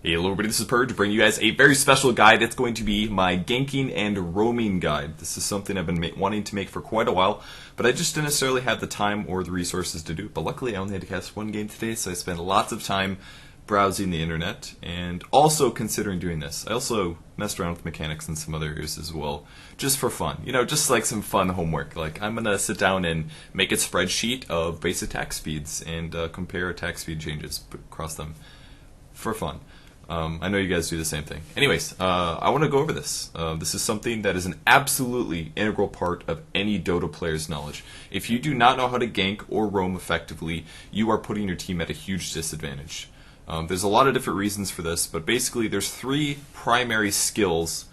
Hey, hello everybody, this is Purge, bringing you guys a very special guide. It's going to be my ganking and roaming guide. This is something I've been wanting to make for quite a while, but I just didn't necessarily have the time or the resources to do it. But luckily I only had to cast one game today, so I spent lots of time browsing the internet and also considering doing this. I also messed around with mechanics in some other areas as well, just for fun. You know, just like some fun homework. Like, I'm going to sit down and make a spreadsheet of base attack speeds and compare attack speed changes across them for fun. I know you guys do the same thing. Anyways, I want to go over this. This is something that is an absolutely integral part of any Dota player's knowledge. If you do not know how to gank or roam effectively, you are putting your team at a huge disadvantage. There's a lot of different reasons for this, but basically there's three primary skills,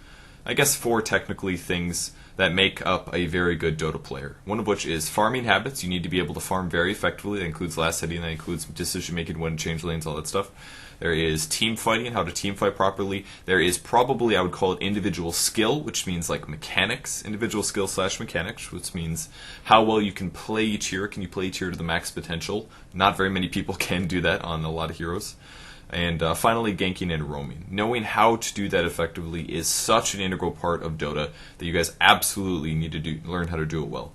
I guess four technically, things that make up a very good Dota player. One of which is farming habits. You need to be able to farm very effectively. That includes last hitting, that includes decision making, when to change lanes, all that stuff. There is team fighting, how to team fight properly. There is probably, I would call it individual skill, which means like mechanics, individual skill / mechanics, which means how well you can play each hero. Can you play each hero to the max potential? Not very many people can do that on a lot of heroes. And finally, ganking and roaming. Knowing how to do that effectively is such an integral part of Dota that you guys absolutely need to learn how to do it well.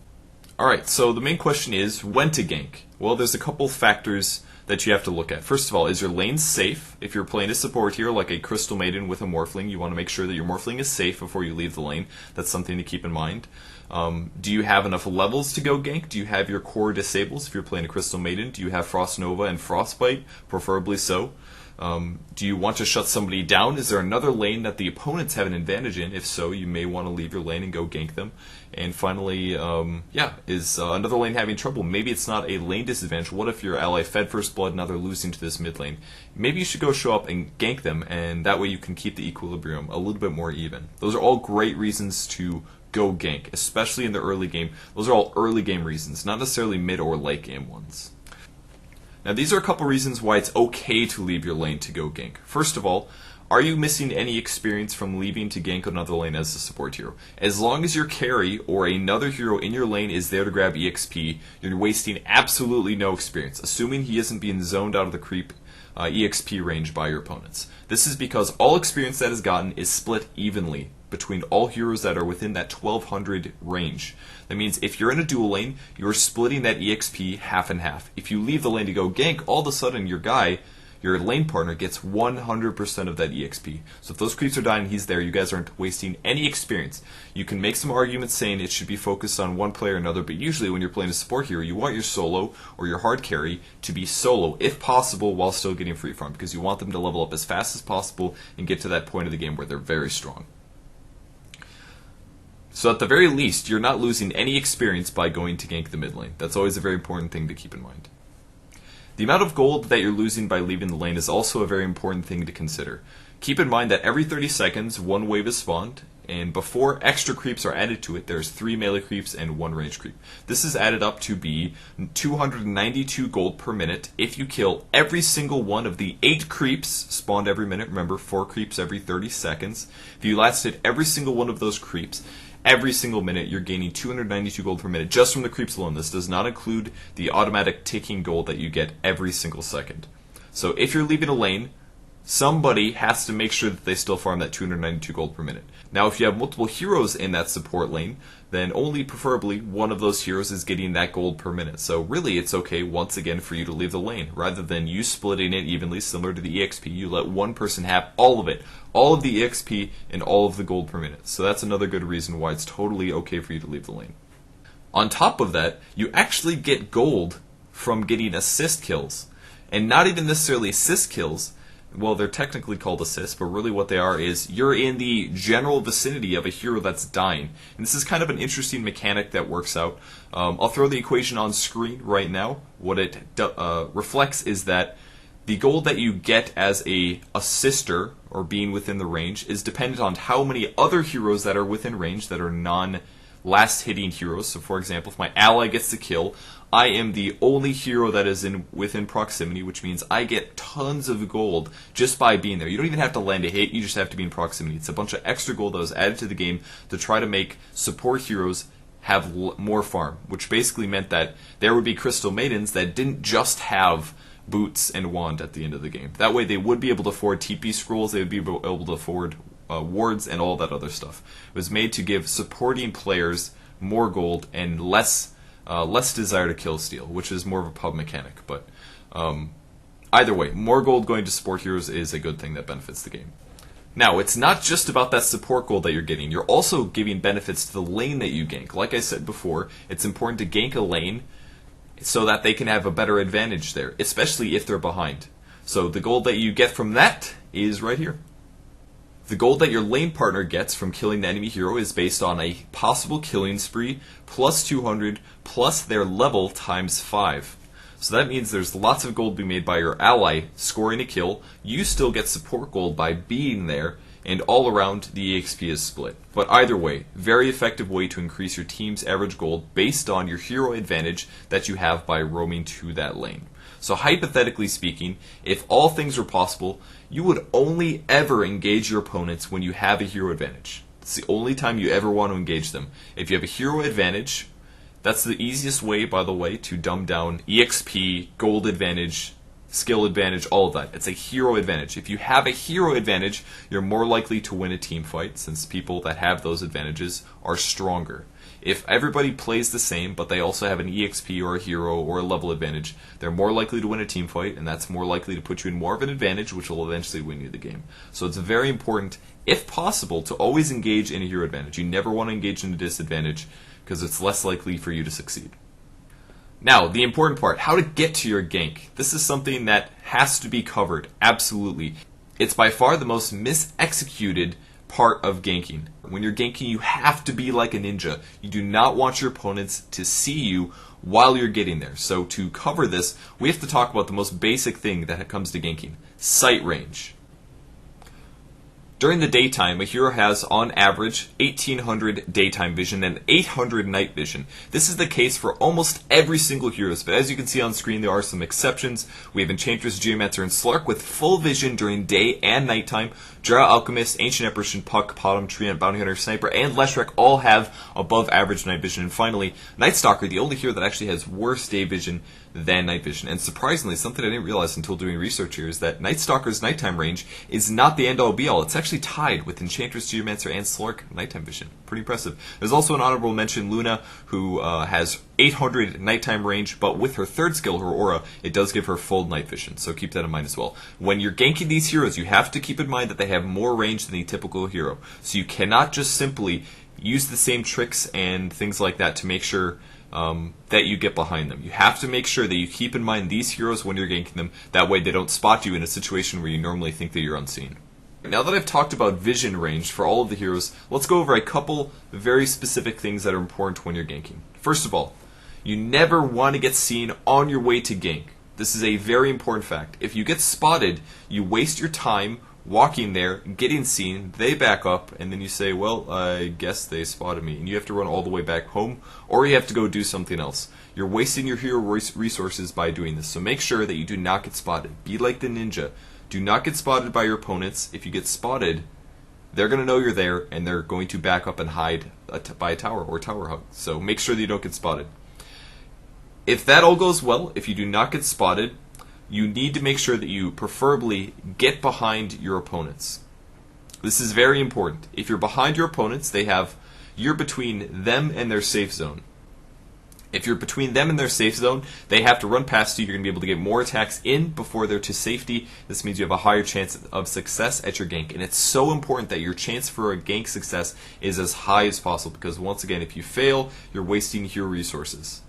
Alright, so the main question is when to gank. Well, there's a couple factors that you have to look at. First of all, is your lane safe? If you're playing a support hero like a Crystal Maiden with a Morphling, you want to make sure that your Morphling is safe before you leave the lane. That's something to keep in mind. Do you have enough levels to go gank? Do you have your core disables if you're playing a Crystal Maiden? Do you have Frost Nova and Frostbite? Preferably so. Do you want to shut somebody down? Is there another lane that the opponents have an advantage in? If so, you may want to leave your lane and go gank them. And finally, is another lane having trouble? Maybe it's not a lane disadvantage. What if your ally fed first blood, now they're losing to this mid lane? Maybe you should go show up and gank them, and that way you can keep the equilibrium a little bit more even. Those are all great reasons to go gank, especially in the early game. Those are all early game reasons, not necessarily mid or late game ones. Now, these are a couple reasons why it's okay to leave your lane to go gank. First of all, are you missing any experience from leaving to gank another lane as a support hero? As long as your carry or another hero in your lane is there to grab EXP, you're wasting absolutely no experience, assuming he isn't being zoned out of the creep EXP range by your opponents. This is because all experience that is gotten is split evenly between all heroes that are within that 1200 range. That means if you're in a dual lane, you're splitting that EXP half and half. If you leave the lane to go gank, all of a sudden your lane partner gets 100% of that EXP. So if those creeps are dying, he's there, you guys aren't wasting any experience. You can make some arguments saying it should be focused on one player or another, but usually when you're playing a support hero, you want your solo or your hard carry to be solo, if possible, while still getting free farm, because you want them to level up as fast as possible and get to that point of the game where they're very strong. So at the very least, you're not losing any experience by going to gank the mid lane. That's always a very important thing to keep in mind. The amount of gold that you're losing by leaving the lane is also a very important thing to consider. Keep in mind that every 30 seconds, one wave is spawned, and before extra creeps are added to it, there's 3 melee creeps and 1 range creep. This is added up to be 292 gold per minute if you kill every single one of the 8 creeps spawned every minute. Remember, 4 creeps every 30 seconds. If you lasted every single one of those creeps, every single minute, you're gaining 292 gold per minute just from the creeps alone. This does not include the automatic ticking gold that you get every single second. So if you're leaving a lane, somebody has to make sure that they still farm that 292 gold per minute. Now, if you have multiple heroes in that support lane, then only preferably one of those heroes is getting that gold per minute. So really, it's okay, once again, for you to leave the lane. Rather than you splitting it evenly, similar to the EXP, you let one person have all of it. All of the EXP and all of the gold per minute. So that's another good reason why it's totally okay for you to leave the lane. On top of that, you actually get gold from getting assist kills. And not even necessarily assist kills. Well, they're technically called assists, but really what they are is you're in the general vicinity of a hero that's dying. And this is kind of an interesting mechanic that works out. I'll throw the equation on screen right now. What it reflects is that the gold that you get as a assister, or being within the range, is dependent on how many other heroes that are within range that are non-last hitting heroes. So for example, if my ally gets the kill, I am the only hero that is within proximity, which means I get tons of gold just by being there. You don't even have to land a hit, you just have to be in proximity. It's a bunch of extra gold that was added to the game to try to make support heroes have more farm, which basically meant that there would be Crystal Maidens that didn't just have boots, and wand at the end of the game. That way they would be able to afford TP scrolls, they would be able to afford wards, and all that other stuff. It was made to give supporting players more gold and less desire to kill steal, which is more of a pub mechanic. But either way, more gold going to support heroes is a good thing that benefits the game. Now, it's not just about that support gold that you're getting. You're also giving benefits to the lane that you gank. Like I said before, it's important to gank a lane so that they can have a better advantage there, especially if they're behind. So the gold that you get from that is right here. The gold that your lane partner gets from killing the enemy hero is based on a possible killing spree plus 200 plus their level times 5. So that means there's lots of gold being made by your ally scoring a kill. You still get support gold by being there, and all around the EXP is split. But either way, very effective way to increase your team's average gold based on your hero advantage that you have by roaming to that lane. So hypothetically speaking, if all things were possible, you would only ever engage your opponents when you have a hero advantage. It's the only time you ever want to engage them. If you have a hero advantage, that's the easiest way, by the way, to dumb down EXP, gold advantage, skill advantage, all of that. It's a hero advantage. If you have a hero advantage, you're more likely to win a team fight, since people that have those advantages are stronger. If everybody plays the same, but they also have an EXP or a hero or a level advantage, they're more likely to win a team fight, and that's more likely to put you in more of an advantage, which will eventually win you the game. So it's very important, if possible, to always engage in a hero advantage. You never want to engage in a disadvantage, because it's less likely for you to succeed. Now, the important part, how to get to your gank. This is something that has to be covered, absolutely. It's by far the most mis-executed part of ganking. When you're ganking, you have to be like a ninja. You do not want your opponents to see you while you're getting there. So to cover this, we have to talk about the most basic thing that comes to ganking, sight range. During the daytime, a hero has, on average, 1800 daytime vision and 800 night vision. This is the case for almost every single hero, but as you can see on screen, there are some exceptions. We have Enchantress, Geomancer, and Slark with full vision during day and nighttime. Drow, Alchemist, Ancient Apparition, Puck, Potom, Treant, Bounty Hunter, Sniper, and Leshrac all have above average night vision. And finally, Night Stalker, the only hero that actually has worse day vision than night vision. And surprisingly, something I didn't realize until doing research here is that Night Stalker's nighttime range is not the end-all be-all. It's actually tied with Enchantress, Geomancer, and Slark nighttime vision. Pretty impressive. There's also an honorable mention, Luna, who has 800 nighttime range, but with her third skill, her aura, it does give her full night vision, so keep that in mind as well. When you're ganking these heroes, you have to keep in mind that they have more range than the typical hero, so you cannot just simply use the same tricks and things like that to make sure that you get behind them. You have to make sure that you keep in mind these heroes when you're ganking them, that way they don't spot you in a situation where you normally think that you're unseen. Now that I've talked about vision range for all of the heroes, let's go over a couple very specific things that are important when you're ganking. First of all, you never want to get seen on your way to gank. This is a very important fact. If you get spotted, you waste your time walking there, getting seen, they back up, and then you say, well, I guess they spotted me, and you have to run all the way back home, or you have to go do something else. You're wasting your hero resources by doing this, so make sure that you do not get spotted. Be like the ninja. Do not get spotted by your opponents. If you get spotted, they're going to know you're there, and they're going to back up and hide by a tower or tower hug. So make sure that you don't get spotted. If that all goes well, if you do not get spotted, you need to make sure that you preferably get behind your opponents. This is very important. If you're behind your opponents, you're between them and their safe zone. If you're between them and their safe zone, they have to run past you. You're going to be able to get more attacks in before they're to safety. This means you have a higher chance of success at your gank. And it's so important that your chance for a gank success is as high as possible, because once again, if you fail, you're wasting hero resources.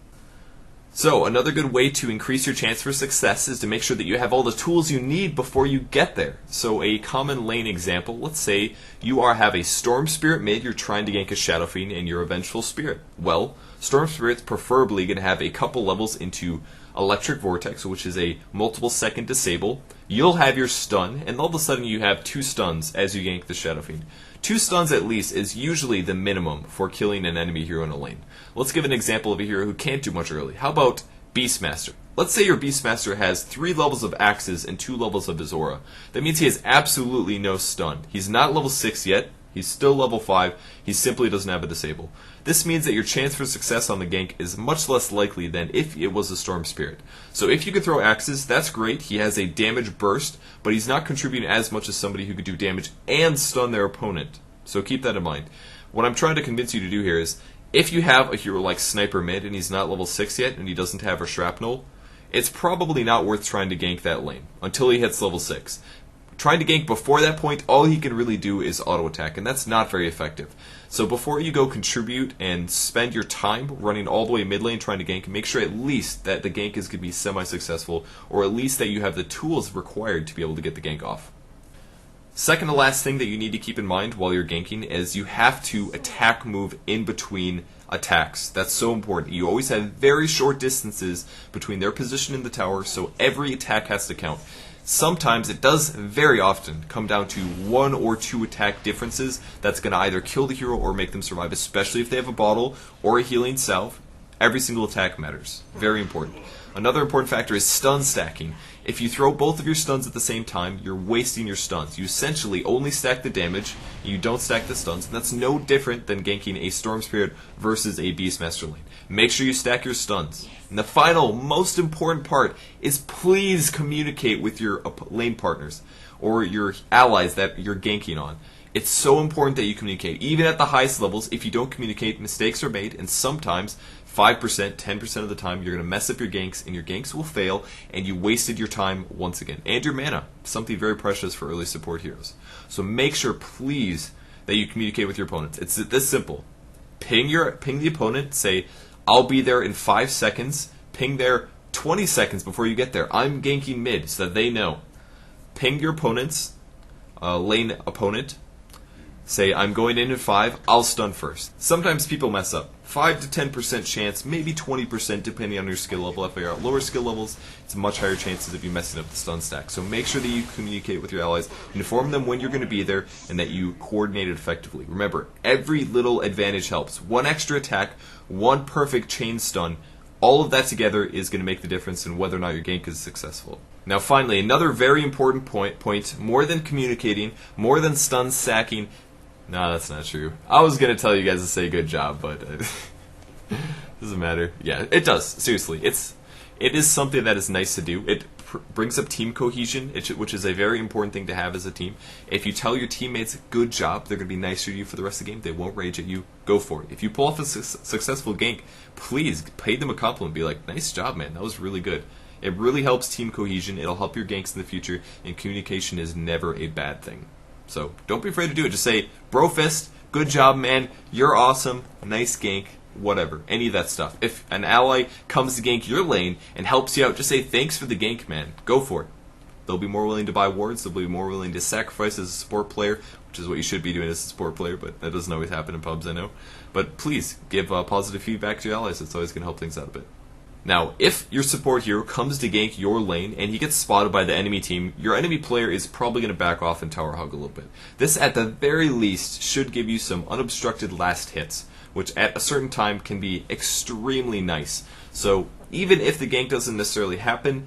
So, another good way to increase your chance for success is to make sure that you have all the tools you need before you get there. So, a common lane example, let's say you have a Storm Spirit mid, you're trying to gank a Shadow Fiend, and you're a Vengeful Spirit. Well, Storm Spirit's preferably going to have a couple levels into Electric Vortex, which is a multiple second disable. You'll have your stun, and all of a sudden you have 2 stuns as you gank the Shadow Fiend. 2 stuns at least is usually the minimum for killing an enemy hero in a lane. Let's give an example of a hero who can't do much early. How about Beastmaster? Let's say your Beastmaster has 3 levels of axes and 2 levels of his aura. That means he has absolutely no stun. He's not level 6 yet, He's still level 5, he simply doesn't have a disable. This means that your chance for success on the gank is much less likely than if it was a Storm Spirit. So if you can throw axes, that's great. He has a damage burst, but he's not contributing as much as somebody who could do damage and stun their opponent. So keep that in mind. What I'm trying to convince you to do here is, if you have a hero like Sniper Mid and he's not level 6 yet and he doesn't have a Shrapnel, it's probably not worth trying to gank that lane until he hits level 6. Trying to gank before that point, all he can really do is auto attack, and that's not very effective. So before you go contribute and spend your time running all the way mid lane trying to gank, make sure at least that the gank is going to be semi-successful, or at least that you have the tools required to be able to get the gank off. Second to last thing that you need to keep in mind while you're ganking is you have to attack move in between attacks. That's so important. You always have very short distances between their position in the tower, so every attack has to count. Sometimes it does very often come down to 1 or 2 attack differences that's going to either kill the hero or make them survive, especially if they have a bottle or a healing salve. Every single attack matters. Very important. Another important factor is stun stacking. If you throw both of your stuns at the same time, you're wasting your stuns. You essentially only stack the damage, you don't stack the stuns, and that's no different than ganking a Storm Spirit versus a Beastmaster lane. Make sure you stack your stuns. And the final, most important part is please communicate with your lane partners or your allies that you're ganking on. It's so important that you communicate. Even at the highest levels, if you don't communicate, mistakes are made, and sometimes 5%, 10% of the time, you're going to mess up your ganks, and your ganks will fail, and you wasted your time once again. And your mana, something very precious for early support heroes. So make sure, please, that you communicate with your opponents. It's this simple. Ping the opponent, say, I'll be there in 5 seconds. Ping there 20 seconds before you get there. I'm ganking mid, so that they know. Ping your opponent's lane opponent. Say, I'm going in at 5, I'll stun first. Sometimes people mess up. 5 to 10% chance, maybe 20% depending on your skill level. If you're at lower skill levels, it's much higher chances of you messing up the stun stack. So make sure that you communicate with your allies, inform them when you're going to be there, and that you coordinate it effectively. Remember, every little advantage helps. 1 extra attack, 1 perfect chain stun, all of that together is going to make the difference in whether or not your gank is successful. Now finally, another very important point, more than communicating, more than stun stacking. No, that's not true. I was going to tell you guys to say good job, but doesn't matter. Yeah, it does. Seriously, it is something that is nice to do. It brings up team cohesion, which is a very important thing to have as a team. If you tell your teammates good job, they're going to be nicer to you for the rest of the game. They won't rage at you. Go for it. If you pull off a successful gank, please pay them a compliment. Be like, nice job, man. That was really good. It really helps team cohesion. It'll help your ganks in the future, and communication is never a bad thing. So don't be afraid to do it. Just say, Brofist, good job, man. You're awesome. Nice gank. Whatever. Any of that stuff. If an ally comes to gank your lane and helps you out, just say, thanks for the gank, man. Go for it. They'll be more willing to buy wards. They'll be more willing to sacrifice as a support player, which is what you should be doing as a support player, but that doesn't always happen in pubs, I know. But please, give positive feedback to your allies. It's always going to help things out a bit. Now, if your support hero comes to gank your lane and he gets spotted by the enemy team, your enemy player is probably going to back off and tower hug a little bit. This, at the very least, should give you some unobstructed last hits, which at a certain time can be extremely nice. So even if the gank doesn't necessarily happen,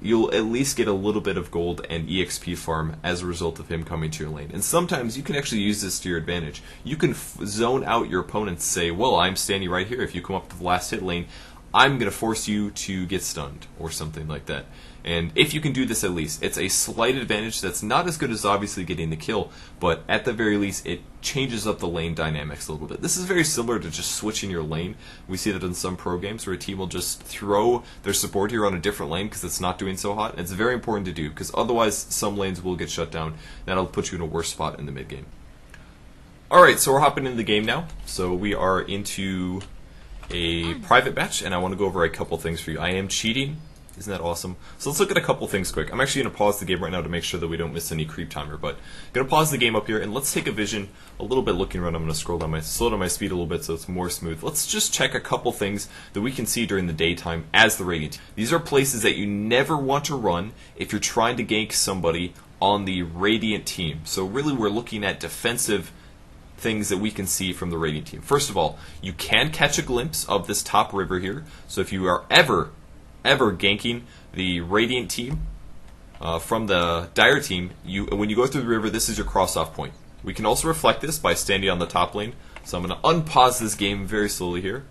you'll at least get a little bit of gold and EXP farm as a result of him coming to your lane. And sometimes you can actually use this to your advantage. You can zone out your opponents, say, well, I'm standing right here. If you come up to the last hit lane, I'm going to force you to get stunned, or something like that. And if you can do this at least, it's a slight advantage that's not as good as obviously getting the kill, but at the very least, it changes up the lane dynamics a little bit. This is very similar to just switching your lane. We see that in some pro games where a team will just throw their support hero on a different lane because it's not doing so hot. And it's very important to do, because otherwise some lanes will get shut down. That'll put you in a worse spot in the mid game. Alright, so we're hopping into the game now. So we are into a private match, and I want to go over a couple things for you. I am cheating. Isn't that awesome? So let's look at a couple things quick. I'm actually going to pause the game right now to make sure that we don't miss any creep timer, but I'm going to pause the game up here, and let's take a vision a little bit looking around. I'm going to slow down my speed a little bit so it's more smooth. Let's just check a couple things that we can see during the daytime as the Radiant team. These are places that you never want to run if you're trying to gank somebody on the Radiant team. So really we're looking at defensive things that we can see from the Radiant team. First of all, you can catch a glimpse of this top river here. So if you are ever ganking the Radiant team from the Dire team, when you go through the river, this is your cross-off point. We can also reflect this by standing on the top lane. So I'm going to unpause this game very slowly here.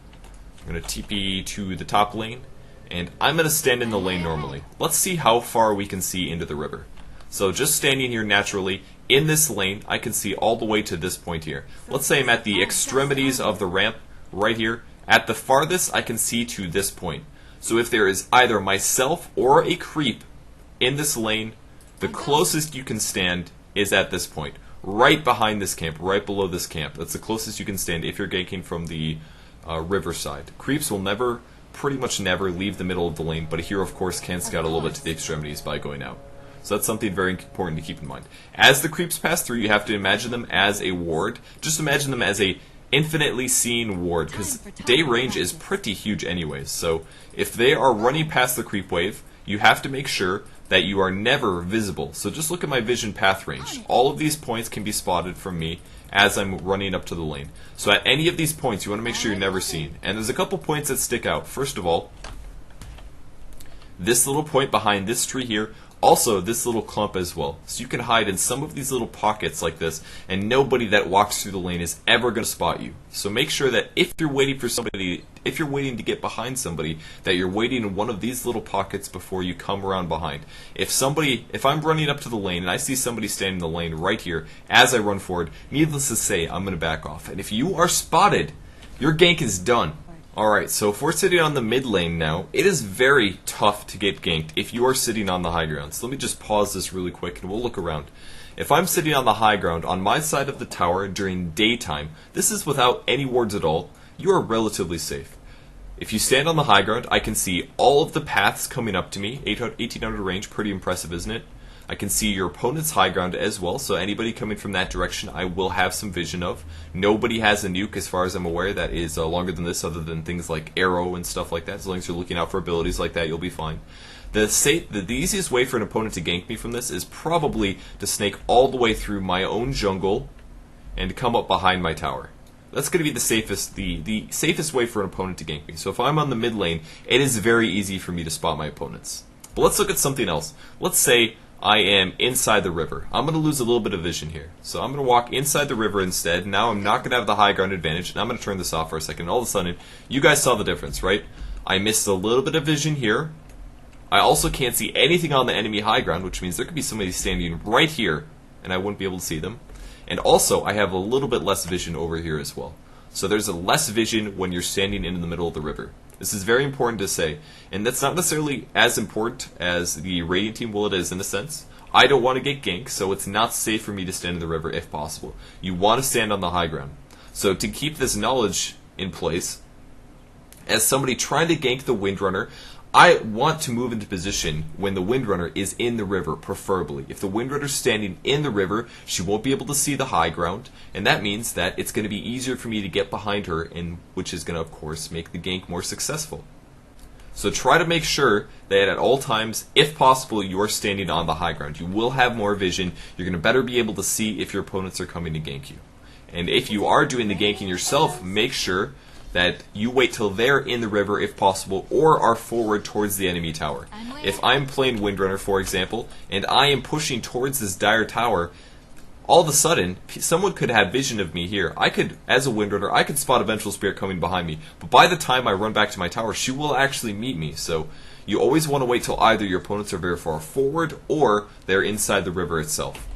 I'm going to TP to the top lane, and I'm going to stand in the lane normally. Let's see how far we can see into the river. So just standing here naturally, in this lane, I can see all the way to this point here. Let's say I'm at the extremities of the ramp, right here. At the farthest, I can see to this point. So if there is either myself or a creep in this lane, the closest you can stand is at this point. Right behind this camp, right below this camp. That's the closest you can stand if you're ganking from the riverside. Creeps will pretty much never leave the middle of the lane, but a hero, of course, can scout a little bit to the extremities by going out. So that's something very important to keep in mind. As the creeps pass through, you have to imagine them as a ward. Just imagine them as a infinitely seen ward, because day range is pretty huge anyways. So if they are running past the creep wave, you have to make sure that you are never visible. So just look at my vision path range. All of these points can be spotted from me as I'm running up to the lane. So at any of these points, you want to make sure you're never seen. And there's a couple points that stick out. First of all, this little point behind this tree here, also this little clump as well. So you can hide in some of these little pockets like this, and nobody that walks through the lane is ever going to spot you. So make sure that if you're waiting for somebody, if you're waiting to get behind somebody, that you're waiting in one of these little pockets before you come around behind. If I'm running up to the lane and I see somebody standing in the lane right here as I run forward, needless to say, I'm going to back off. And if you are spotted, your gank is done. Alright, so if we're sitting on the mid lane now, it is very tough to get ganked if you are sitting on the high ground. So let me just pause this really quick and we'll look around. If I'm sitting on the high ground on my side of the tower during daytime, this is without any wards at all, you are relatively safe. If you stand on the high ground, I can see all of the paths coming up to me, 1800 range, pretty impressive, isn't it? I can see your opponent's high ground as well, so anybody coming from that direction I will have some vision of. Nobody has a nuke as far as I'm aware that is longer than this, other than things like arrow and stuff like that. As long as you're looking out for abilities like that, you'll be fine. The easiest way for an opponent to gank me from this is probably to snake all the way through my own jungle and come up behind my tower. That's going to be the safest way for an opponent to gank me. So if I'm on the mid lane, it is very easy for me to spot my opponents. But let's look at something else. Let's say I am inside the river. I'm going to lose a little bit of vision here. So I'm going to walk inside the river instead. Now I'm not going to have the high ground advantage, and I'm going to turn this off for a second. And all of a sudden, you guys saw the difference, right? I missed a little bit of vision here. I also can't see anything on the enemy high ground, which means there could be somebody standing right here, and I wouldn't be able to see them. And also, I have a little bit less vision over here as well. So there's a less vision when you're standing in the middle of the river. This is very important to say, and that's not necessarily as important as the Radiant team, well, it is in a sense. I don't want to get ganked, so it's not safe for me to stand in the river if possible. You want to stand on the high ground. So to keep this knowledge in place, as somebody trying to gank the Windrunner, I want to move into position when the Windrunner is in the river, preferably. If the Windrunner's standing in the river, she won't be able to see the high ground, and that means that it's going to be easier for me to get behind her, and which is going to, of course, make the gank more successful. So try to make sure that at all times, if possible, you're standing on the high ground. You will have more vision. You're going to better be able to see if your opponents are coming to gank you. And if you are doing the ganking yourself, make sure that you wait till they're in the river if possible, or are forward towards the enemy tower. If I'm playing Windrunner, for example, and I am pushing towards this dire tower, all of a sudden, someone could have vision of me here. I could, as a Windrunner, I could spot a Vengeful Spirit coming behind me, but by the time I run back to my tower, she will actually meet me. So you always want to wait till either your opponents are very far forward, or they're inside the river itself.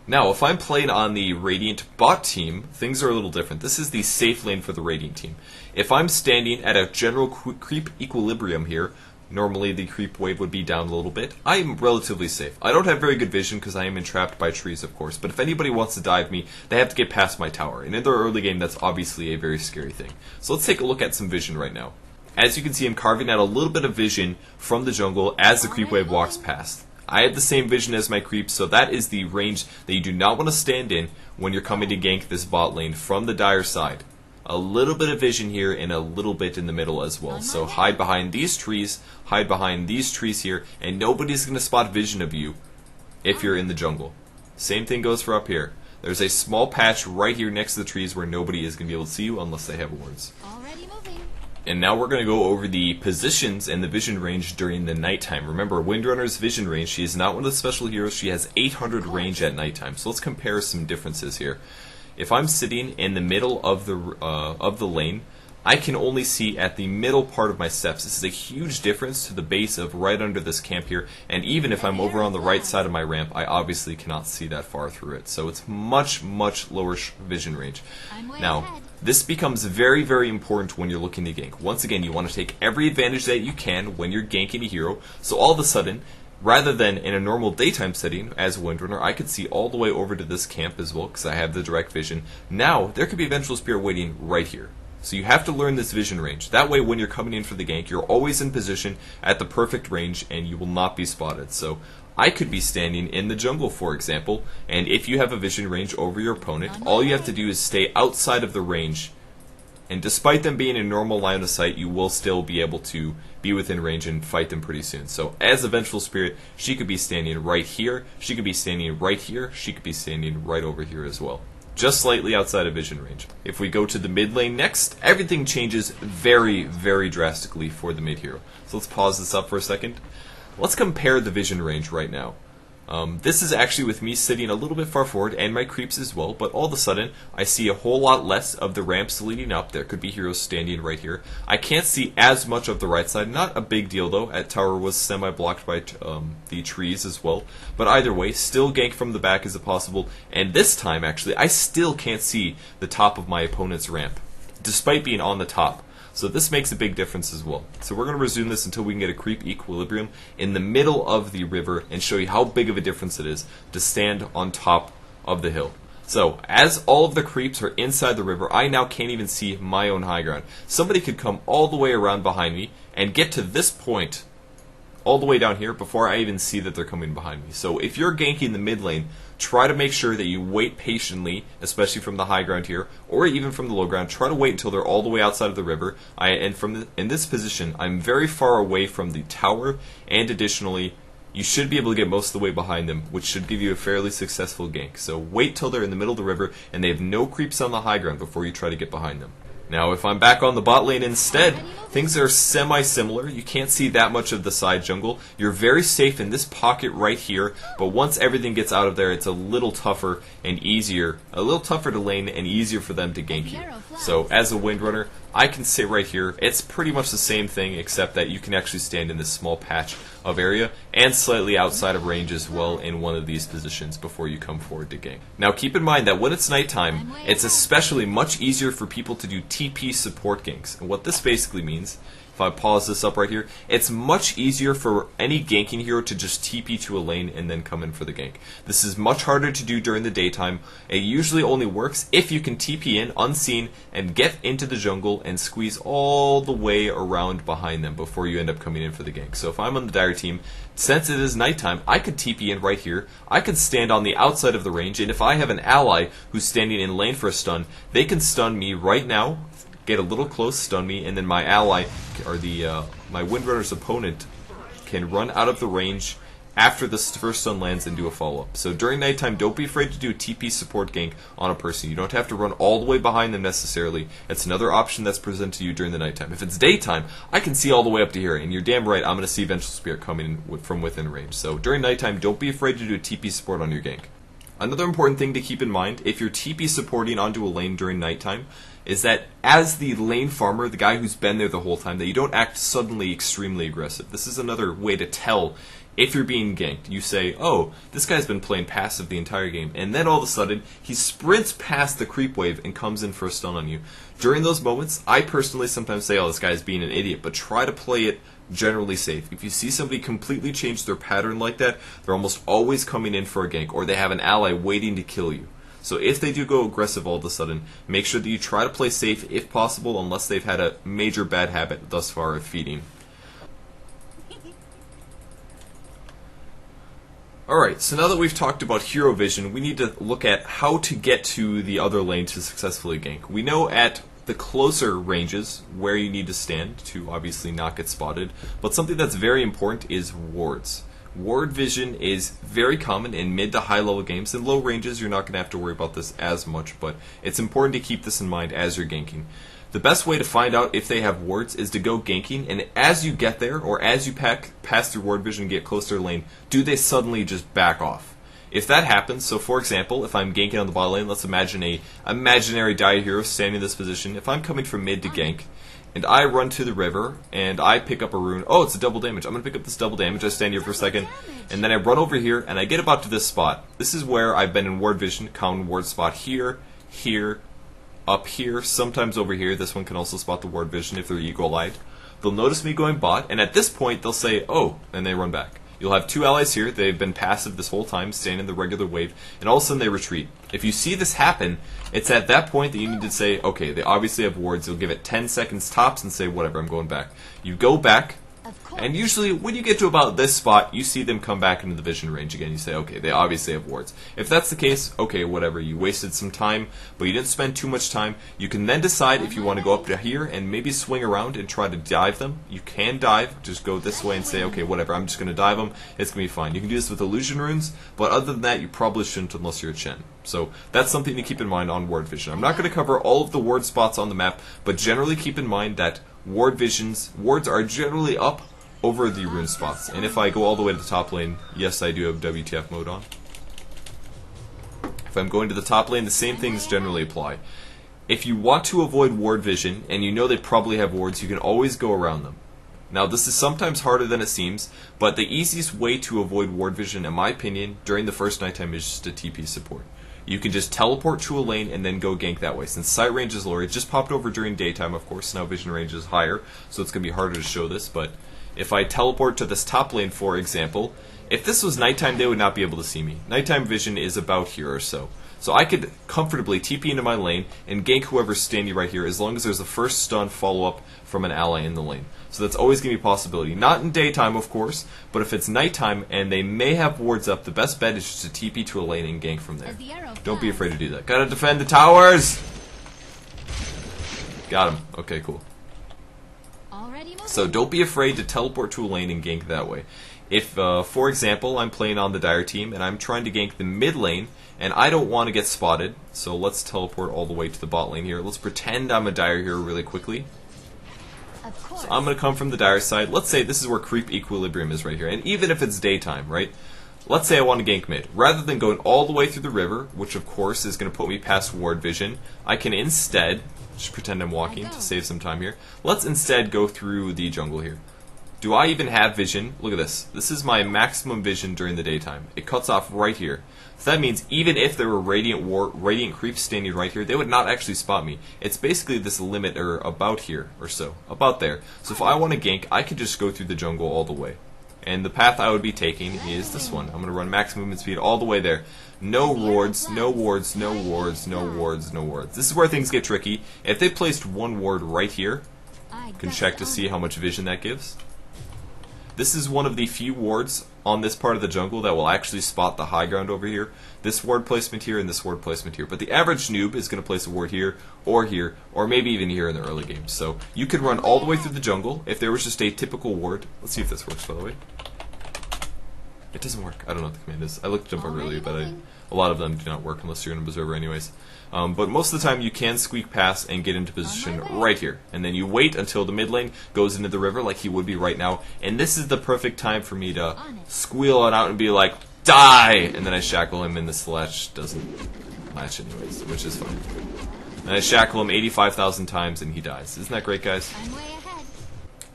Now, if I'm playing on the Radiant bot team, things are a little different. This is the safe lane for the Radiant team. If I'm standing at a general creep equilibrium here, normally the creep wave would be down a little bit, I am relatively safe. I don't have very good vision because I am entrapped by trees, of course, but if anybody wants to dive me, they have to get past my tower. And in their early game, that's obviously a very scary thing. So let's take a look at some vision right now. As you can see, I'm carving out a little bit of vision from the jungle as the creep wave walks past. I have the same vision as my creeps, so that is the range that you do not want to stand in when you're coming to gank this bot lane from the dire side. A little bit of vision here and a little bit in the middle as well. So hide behind these trees here, and nobody's going to spot vision of you if you're in the jungle. Same thing goes for up here. There's a small patch right here next to the trees where nobody is going to be able to see you unless they have wards. and now we're going to go over the positions and the vision range during the nighttime. Remember, Windrunner's vision range, she is not one of the special heroes, she has 800 range at nighttime. So let's compare some differences here. If I'm sitting in the middle of the lane, I can only see at the middle part of my steps. This is a huge difference to the base of right under this camp here, and even if I'm over on the right side of my ramp, I obviously cannot see that far through it. So it's much lower vision range. Now, this becomes very, very important when you're looking to gank. Once again, you want to take every advantage that you can when you're ganking a hero, so all of a sudden, rather than in a normal daytime setting as a Windrunner, I could see all the way over to this camp as well, because I have the direct vision. Now, there could be a Vengeful Spirit waiting right here. So you have to learn this vision range. That way, when you're coming in for the gank, you're always in position at the perfect range, and you will not be spotted. So I could be standing in the jungle, for example, and if you have a vision range over your opponent, all you have to do is stay outside of the range. And despite them being in normal line of sight, you will still be able to be within range and fight them pretty soon. So as a Vengeful Spirit, she could be standing right here, she could be standing right here, she could be standing right over here as well. Just slightly outside of vision range. If we go to the mid lane next, everything changes very, very drastically for the mid hero. So let's pause this up for a second. Let's compare the vision range right now. This is actually with me sitting a little bit far forward and my creeps as well, but all of a sudden I see a whole lot less of the ramps leading up. There could be heroes standing right here. I can't see as much of the right side, not a big deal though. At tower was semi-blocked by the trees as well, but either way, still gank from the back is possible, and this time actually I still can't see the top of my opponent's ramp, despite being on the top. So this makes a big difference as well. So we're going to resume this until we can get a creep equilibrium in the middle of the river and show you how big of a difference it is to stand on top of the hill. So as all of the creeps are inside the river, I now can't even see my own high ground. Somebody could come all the way around behind me and get to this point all the way down here before I even see that they're coming behind me. So if you're ganking the mid lane, try to make sure that you wait patiently, especially from the high ground here, or even from the low ground. Try to wait until they're all the way outside of the river. In this position, I'm very far away from the tower, and additionally, you should be able to get most of the way behind them, which should give you a fairly successful gank. So wait till they're in the middle of the river, and they have no creeps on the high ground before you try to get behind them. Now, if I'm back on the bot lane instead, things are semi-similar. You can't see that much of the side jungle. You're very safe in this pocket right here, but once everything gets out of there, it's a little tougher and easier. A little tougher to lane and easier for them to gank you. So, as a Windrunner, I can sit right here. It's pretty much the same thing, except that you can actually stand in this small patch of area and slightly outside of range as well in one of these positions before you come forward to gank. Now, keep in mind that when it's nighttime, it's especially much easier for people to do TP support ganks. And what this basically means, if I pause this up right here, it's much easier for any ganking hero to just TP to a lane and then come in for the gank. This is much harder to do during the daytime. It usually only works if you can TP in unseen and get into the jungle and squeeze all the way around behind them before you end up coming in for the gank. So if I'm on the dire team, since it is nighttime, I could TP in right here. I could stand on the outside of the range, and if I have an ally who's standing in lane for a stun, they can stun me right now, get a little close, stun me, and then my ally, or my Windrunner's opponent, can run out of the range after the first stun lands and do a follow-up. So during nighttime, don't be afraid to do a TP support gank on a person. You don't have to run all the way behind them necessarily. It's another option that's presented to you during the nighttime. If it's daytime, I can see all the way up to here, and you're damn right I'm going to see Vengeful Spirit coming from within range. So during nighttime, don't be afraid to do a TP support on your gank. Another important thing to keep in mind, if you're TP supporting onto a lane during nighttime, is that as the lane farmer, the guy who's been there the whole time, that you don't act suddenly extremely aggressive. This is another way to tell if you're being ganked. You say, oh, this guy's been playing passive the entire game, and then all of a sudden, he sprints past the creep wave and comes in for a stun on you. During those moments, I personally sometimes say, oh, this guy's being an idiot, but try to play it generally safe. If you see somebody completely change their pattern like that, they're almost always coming in for a gank, or they have an ally waiting to kill you. So if they do go aggressive all of a sudden, make sure that you try to play safe if possible, unless they've had a major bad habit thus far of feeding. Alright, so now that we've talked about hero vision, we need to look at how to get to the other lane to successfully gank. We know at the closer ranges where you need to stand to obviously not get spotted, but something that's very important is wards. Ward vision is very common in mid to high level games. In low ranges, you're not going to have to worry about this as much, but it's important to keep this in mind as you're ganking. The best way to find out if they have wards is to go ganking, and as you get there, or as you pass through ward vision and get close to their lane, do they suddenly just back off? If that happens, so for example, if I'm ganking on the bot lane, let's imagine a imaginary dire hero standing in this position. If I'm coming from mid to gank, and I run to the river, and I pick up a rune, oh, it's a double damage. I'm going to pick up this double damage. I stand here for a second, and then I run over here, and I get about to this spot. This is where I've been in ward vision, counting ward spot here, here, up here, sometimes over here. This one can also spot the ward vision if they're eagle-eyed. They'll notice me going bot, and at this point, they'll say, oh, and they run back. You'll have two allies here. They've been passive this whole time, staying in the regular wave, and all of a sudden they retreat. If you see this happen, it's at that point that you need to say, okay, they obviously have wards. You'll give it 10 seconds tops and say, whatever, I'm going back. You go back, and usually when you get to about this spot, you see them come back into the vision range again. You say, okay, they obviously have wards. If that's the case, okay, whatever. You wasted some time, but you didn't spend too much time. You can then decide if you want to go up to here and maybe swing around and try to dive them. You can dive. Just go this way and say, okay, whatever, I'm just going to dive them. It's going to be fine. You can do this with illusion runes, but other than that, you probably shouldn't unless you're a Chen. So that's something to keep in mind on ward vision. I'm not going to cover all of the ward spots on the map, but generally keep in mind that wards are generally up over the rune spots. And if I go all the way to the top lane, yes, I do have WTF mode on. If I'm going to the top lane, the same things generally apply. If you want to avoid ward vision, and you know they probably have wards, you can always go around them. Now, this is sometimes harder than it seems, but the easiest way to avoid ward vision, in my opinion, during the first nighttime is just a TP support. You can just teleport to a lane and then go gank that way. Since sight range is lower, it just popped over during daytime, of course. Now vision range is higher, so it's going to be harder to show this, but if I teleport to this top lane, for example, if this was nighttime, they would not be able to see me. Nighttime vision is about here or so. So I could comfortably TP into my lane and gank whoever's standing right here as long as there's a first stun follow-up from an ally in the lane. So that's always going to be a possibility. Not in daytime, of course, but if it's nighttime and they may have wards up, the best bet is just to TP to a lane and gank from there. Don't be afraid to do that. Gotta defend the towers! Got him. Okay, cool. So don't be afraid to teleport to a lane and gank that way. If, for example, I'm playing on the dire team and I'm trying to gank the mid lane and I don't want to get spotted, so let's teleport all the way to the bot lane here. Let's pretend I'm a dire hero really quickly. So I'm going to come from the dire side. Let's say this is where creep equilibrium is right here. And even if it's daytime, right? Let's say I want to gank mid. Rather than going all the way through the river, which of course is going to put me past ward vision, I can instead just pretend I'm walking to save some time here. Let's instead go through the jungle here. Do I even have vision? Look at this. This is my maximum vision during the daytime. It cuts off right here. So that means even if there were radiant creeps standing right here, they would not actually spot me. It's basically this limit, or about here or so. About there. So if I want to gank, I could just go through the jungle all the way. And the path I would be taking is this one. I'm going to run max movement speed all the way there. No wards, no wards, no wards, no wards, no wards. This is where things get tricky. If they placed one ward right here, you can check to see how much vision that gives. This is one of the few wards on this part of the jungle that will actually spot the high ground over here. This ward placement here and this ward placement here. But the average noob is going to place a ward here, or maybe even here in the early game. So you could run all the way through the jungle if there was just a typical ward. Let's see if this works, by the way. It doesn't work. I don't know what the command is. I looked at jump over earlier, but a lot of them do not work unless you're in an observer anyways. But most of the time you can squeak past and get into position right here. And then you wait until the mid lane goes into the river like he would be right now. And this is the perfect time for me to squeal it out and be like, die! And then I shackle him and the slash doesn't latch anyways, which is fine. And I shackle him 85,000 times and he dies. Isn't that great, guys?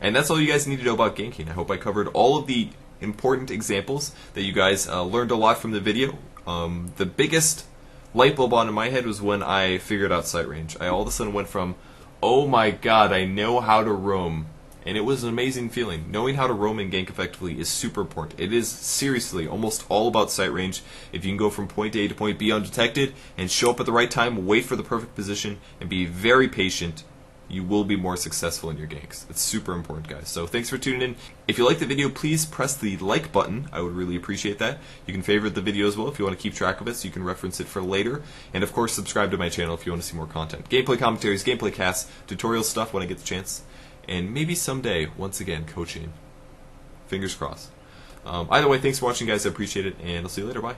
And that's all you guys need to know about ganking. I hope I covered all of the important examples that you guys learned a lot from the video. The biggest light bulb on in my head was when I figured out sight range. I all of a sudden went from, oh my god, I know how to roam. And it was an amazing feeling. Knowing how to roam and gank effectively is super important. It is seriously almost all about sight range. If you can go from point A to point B undetected and show up at the right time, wait for the perfect position, and be very patient, you will be more successful in your ganks. It's super important, guys. So thanks for tuning in. If you like the video, please press the like button. I would really appreciate that. You can favorite the video as well if you want to keep track of it so you can reference it for later. And of course, subscribe to my channel if you want to see more content. Gameplay commentaries, gameplay casts, tutorial stuff when I get the chance. And maybe someday, once again, coaching. Fingers crossed. Either way, thanks for watching, guys. I appreciate it, and I'll see you later. Bye.